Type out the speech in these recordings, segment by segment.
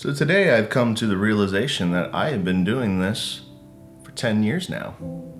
So today I've come to the realization that I have been doing this for 10 years now.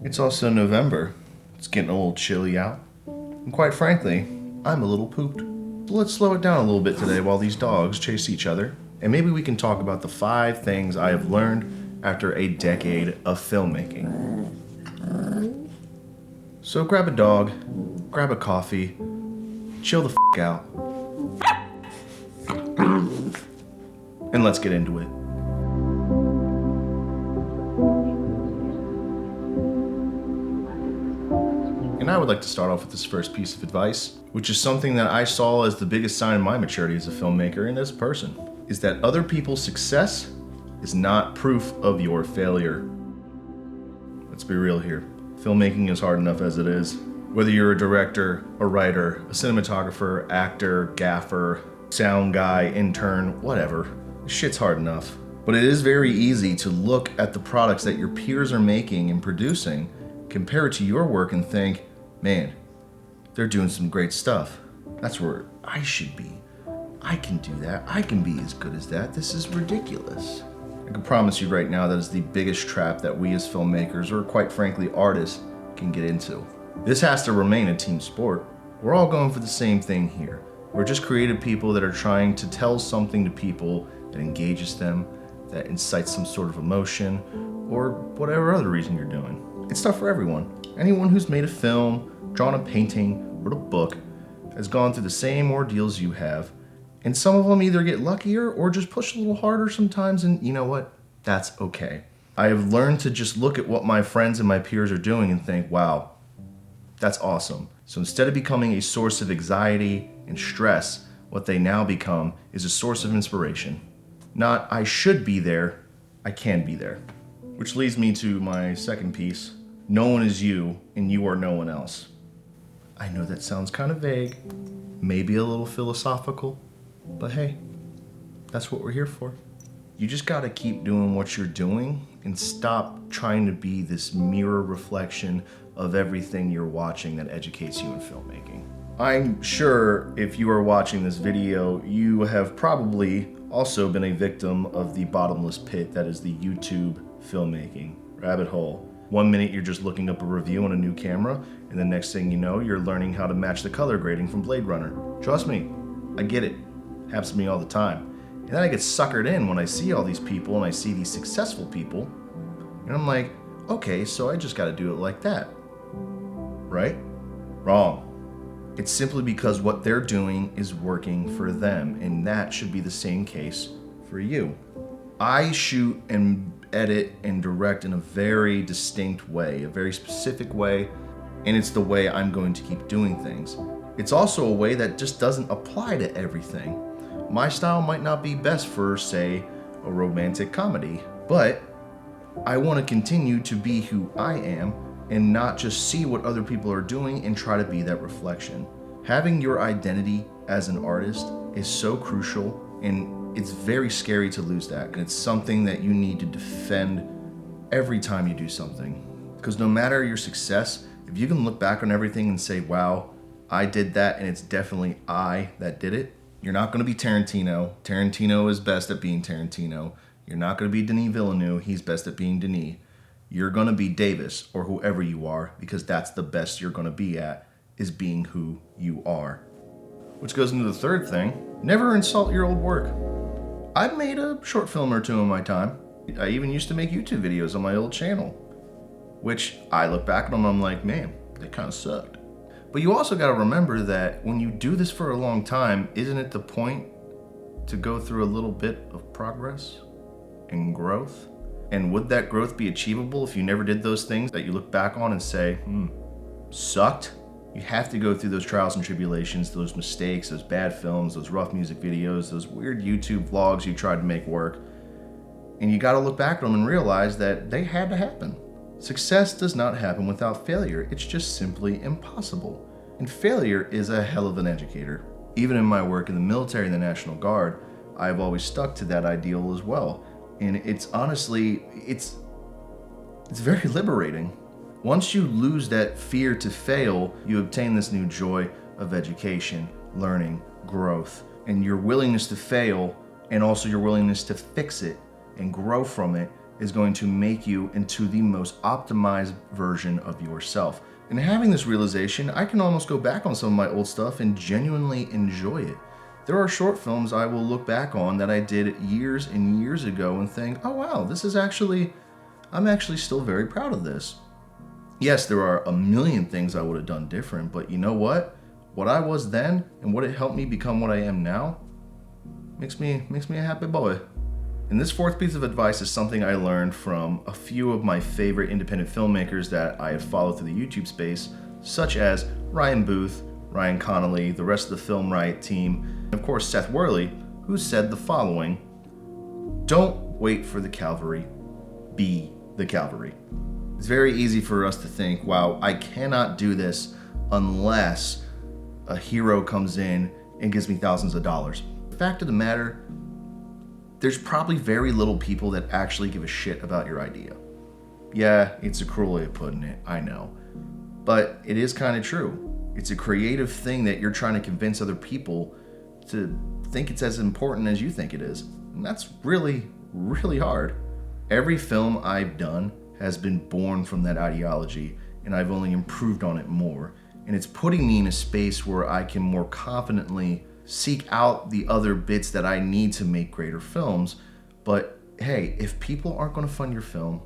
It's also November. It's getting a little chilly out. And quite frankly, I'm a little pooped. So let's slow it down a little bit today while these dogs chase each other. And maybe we can talk about the 5 things I have learned after a decade of filmmaking. So grab a dog, grab a coffee, chill the f*** out, and let's get into it. And I would like to start off with this first piece of advice, which is something that I saw as the biggest sign of my maturity as a filmmaker and as a person, is that other people's success is not proof of your failure. Let's be real here. Filmmaking is hard enough as it is. Whether you're a director, a writer, a cinematographer, actor, gaffer, sound guy, intern, whatever, shit's hard enough. But it is very easy to look at the products that your peers are making and producing, compare it to your work and think, man, they're doing some great stuff. That's where I should be. I can do that. I can be as good as that. This is ridiculous. I can promise you right now that is the biggest trap that we as filmmakers, or quite frankly artists, can get into. This has to remain a team sport. We're all going for the same thing here. We're just creative people that are trying to tell something to people that engages them, that incites some sort of emotion, or whatever other reason you're doing. It's stuff for everyone. Anyone who's made a film, drawn a painting, wrote a book, has gone through the same ordeals you have, and some of them either get luckier or just push a little harder sometimes, and you know what? That's okay. I have learned to just look at what my friends and my peers are doing and think, wow, that's awesome. So instead of becoming a source of anxiety and stress, what they now become is a source of inspiration. Not, I should be there, I can be there. Which leads me to my second piece. No one is you, and you are no one else. I know that sounds kind of vague, maybe a little philosophical, but hey, that's what we're here for. You just gotta keep doing what you're doing and stop trying to be this mirror reflection of everything you're watching that educates you in filmmaking. I'm sure if you are watching this video, you have probably also been a victim of the bottomless pit that is the YouTube filmmaking rabbit hole. 1 minute you're just looking up a review on a new camera, and the next thing you know, you're learning how to match the color grading from Blade Runner. Trust me, I get it. Happens to me all the time. And then I get suckered in when I see all these people and I see these successful people, and I'm like, okay, so I just gotta do it like that. Right? Wrong. It's simply because what they're doing is working for them, and that should be the same case for you. I shoot and edit and direct in a very distinct way, a very specific way, and it's the way I'm going to keep doing things. It's also a way that just doesn't apply to everything. My style might not be best for, say, a romantic comedy, but I want to continue to be who I am and not just see what other people are doing and try to be that reflection. Having your identity as an artist is so crucial, and it's very scary to lose that. And it's something that you need to defend every time you do something. Because no matter your success, if you can look back on everything and say, wow, I did that and it's definitely I that did it, you're not going to be Tarantino. Tarantino is best at being Tarantino. You're not going to be Denis Villeneuve. He's best at being Denis. You're going to be Davis or whoever you are, because that's the best you're going to be at, is being who you are. Which goes into the third thing. Never insult your old work. I've made a short film or two in my time. I even used to make YouTube videos on my old channel, which I look back at them and I'm like, man, they kind of sucked. But you also got to remember that when you do this for a long time, isn't it the point to go through a little bit of progress and growth? And would that growth be achievable if you never did those things that you look back on and say, sucked? You have to go through those trials and tribulations, those mistakes, those bad films, those rough music videos, those weird YouTube vlogs you tried to make work. And you got to look back at them and realize that they had to happen. Success does not happen without failure. It's just simply impossible. And failure is a hell of an educator. Even in my work in the military and the National Guard, I've always stuck to that ideal as well. And it's honestly, it's very liberating. Once you lose that fear to fail, you obtain this new joy of education, learning, growth, and your willingness to fail and also your willingness to fix it and grow from it is going to make you into the most optimized version of yourself. And having this realization, I can almost go back on some of my old stuff and genuinely enjoy it. There are short films I will look back on that I did years and years ago and think, oh wow, I'm actually still very proud of this. Yes, there are a million things I would have done different, but you know what? What I was then and what it helped me become what I am now makes me a happy boy. And this fourth piece of advice is something I learned from a few of my favorite independent filmmakers that I have followed through the YouTube space, such as Ryan Booth, Ryan Connolly, the rest of the Film Riot team, and of course Seth Worley, who said the following: don't wait for the cavalry, be the cavalry. It's very easy for us to think, wow, I cannot do this unless a hero comes in and gives me thousands of dollars. The fact of the matter, there's probably very little people that actually give a shit about your idea. Yeah, it's a cruel way of putting it, I know. But it is kind of true. It's a creative thing that you're trying to convince other people to think it's as important as you think it is. And that's really, really hard. Every film I've done has been born from that ideology, and I've only improved on it more. And it's putting me in a space where I can more confidently seek out the other bits that I need to make greater films. But hey, if people aren't going to fund your film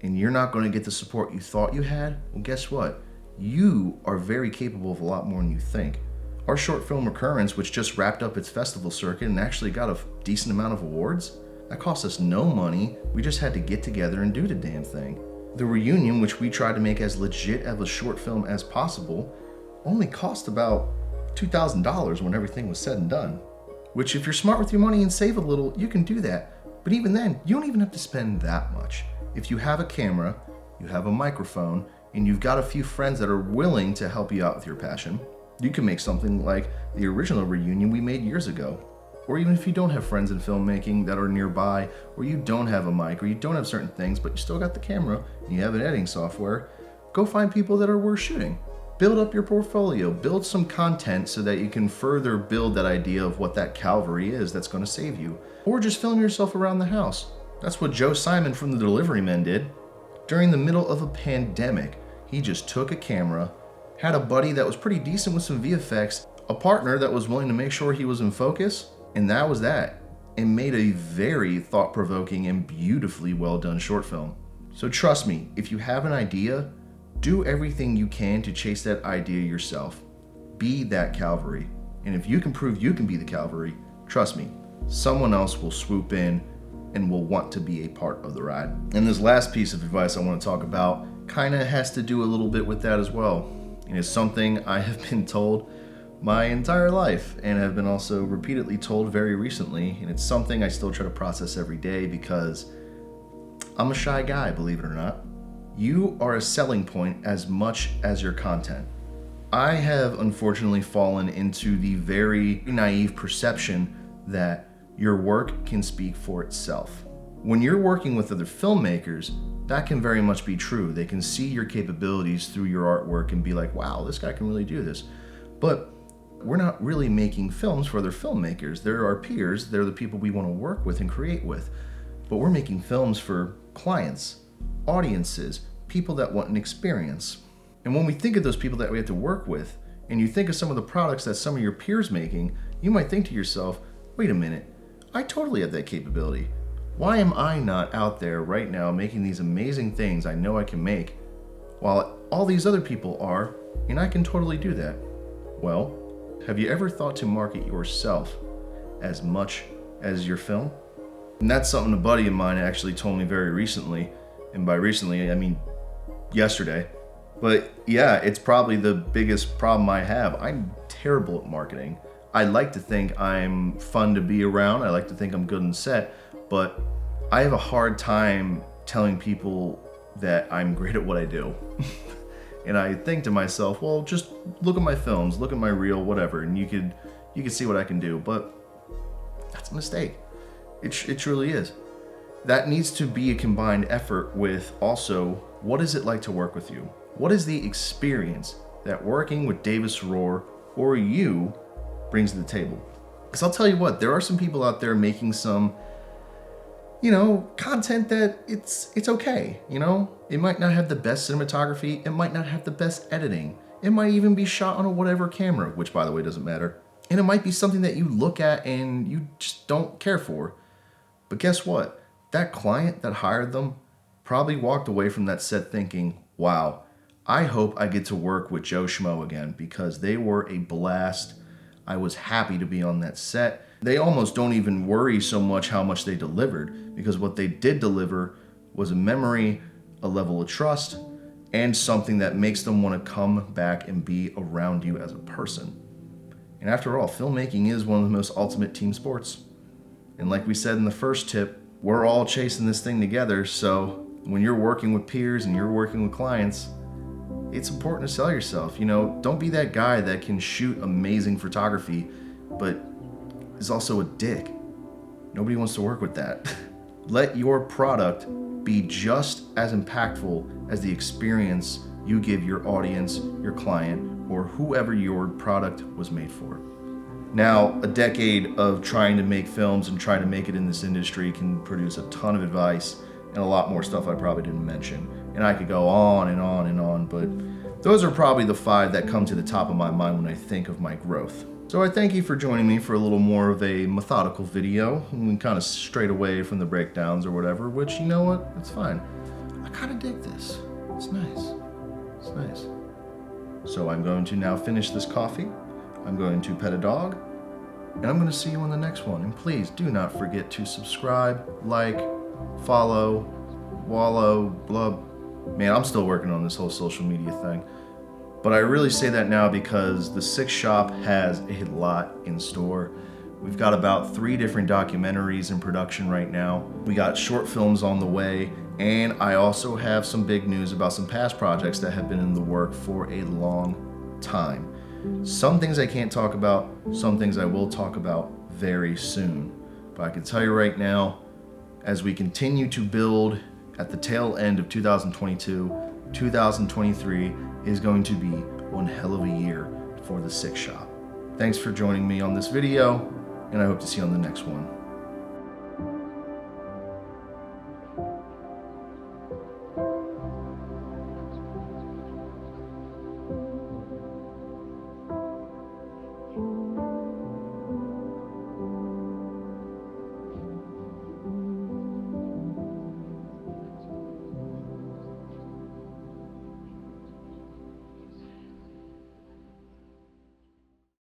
and you're not going to get the support you thought you had, well, guess what? You are very capable of a lot more than you think. Our short film Recurrence, which just wrapped up its festival circuit and actually got a decent amount of awards, that cost us no money. We just had to get together and do the damn thing. The Reunion, which we tried to make as legit of a short film as possible, only cost about $2,000 when everything was said and done. Which, if you're smart with your money and save a little, you can do that. But even then, you don't even have to spend that much. If you have a camera, you have a microphone, and you've got a few friends that are willing to help you out with your passion, you can make something like the original Reunion we made years ago. Or even if you don't have friends in filmmaking that are nearby, or you don't have a mic, or you don't have certain things, but you still got the camera, and you have an editing software, go find people that are worth shooting. Build up your portfolio, build some content so that you can further build that idea of what that cavalry is that's going to save you. Or just film yourself around the house. That's what Joe Simon from the Delivery Men did. During the middle of a pandemic, he just took a camera, had a buddy that was pretty decent with some VFX, a partner that was willing to make sure he was in focus, and that was that. And made a very thought-provoking and beautifully well done short film. So trust me, if you have an idea, do everything you can to chase that idea yourself. Be that cavalry. And if you can prove you can be the cavalry, trust me, someone else will swoop in and will want to be a part of the ride. And this last piece of advice I want to talk about kind of has to do a little bit with that as well. And it's something I have been told my entire life and have been also repeatedly told very recently. And it's something I still try to process every day because I'm a shy guy, believe it or not. You are a selling point as much as your content. I have unfortunately fallen into the very naive perception that your work can speak for itself. When you're working with other filmmakers, that can very much be true. They can see your capabilities through your artwork and be like, wow, this guy can really do this. But we're not really making films for other filmmakers. They're our peers. They're the people we want to work with and create with. But we're making films for clients, audiences, people that want an experience. And when we think of those people that we have to work with, and you think of some of the products that some of your peers making, you might think to yourself, wait a minute, I totally have that capability. Why am I not out there right now making these amazing things I know I can make, while all these other people are, and I can totally do that? Well, have you ever thought to market yourself as much as your film? And that's something a buddy of mine actually told me very recently. And by recently, I mean yesterday. But yeah, it's probably the biggest problem I have. I'm terrible at marketing. I like to think I'm fun to be around. I like to think I'm good on set, but I have a hard time telling people that I'm great at what I do. And I think to myself, well, just look at my films, look at my reel, whatever, and you could see what I can do. But that's a mistake. It truly is. That needs to be a combined effort with also, what is it like to work with you? What is the experience that working with David Soror or you brings to the table? Because I'll tell you what, there are some people out there making some, content that it's okay, It might not have the best cinematography, it might not have the best editing, it might even be shot on a whatever camera, which by the way doesn't matter. And it might be something that you look at and you just don't care for. But guess what? That client that hired them probably walked away from that set thinking, wow, I hope I get to work with Joe Schmo again, because they were a blast. I was happy to be on that set. They almost don't even worry so much how much they delivered, because what they did deliver was a memory, a level of trust, and something that makes them want to come back and be around you as a person. And after all, filmmaking is one of the most ultimate team sports. And like we said in the first tip, we're all chasing this thing together, so when you're working with peers and you're working with clients, it's important to sell yourself. Don't be that guy that can shoot amazing photography, but is also a dick. Nobody wants to work with that. Let your product be just as impactful as the experience you give your audience, your client, or whoever your product was made for. Now, a decade of trying to make films and trying to make it in this industry can produce a ton of advice and a lot more stuff I probably didn't mention. And I could go on and on and on, but those are probably the 5 that come to the top of my mind when I think of my growth. So I thank you for joining me for a little more of a methodical video, and we kind of strayed away from the breakdowns or whatever, which, you know what, it's fine. I kind of dig this. It's nice. It's nice. So I'm going to now finish this coffee. I'm going to pet a dog, and I'm going to see you on the next one. And please do not forget to subscribe, like, follow, wallow, blub. Man, I'm still working on this whole social media thing. But I really say that now because the Six Shop has a lot in store. We've got about 3 different documentaries in production right now. We got short films on the way, and I also have some big news about some past projects that have been in the work for a long time. Some things I can't talk about, some things I will talk about very soon. But I can tell you right now, as we continue to build at the tail end of 2022, 2023 is going to be one hell of a year for the Six Shop. Thanks for joining me on this video, and I hope to see you on the next one.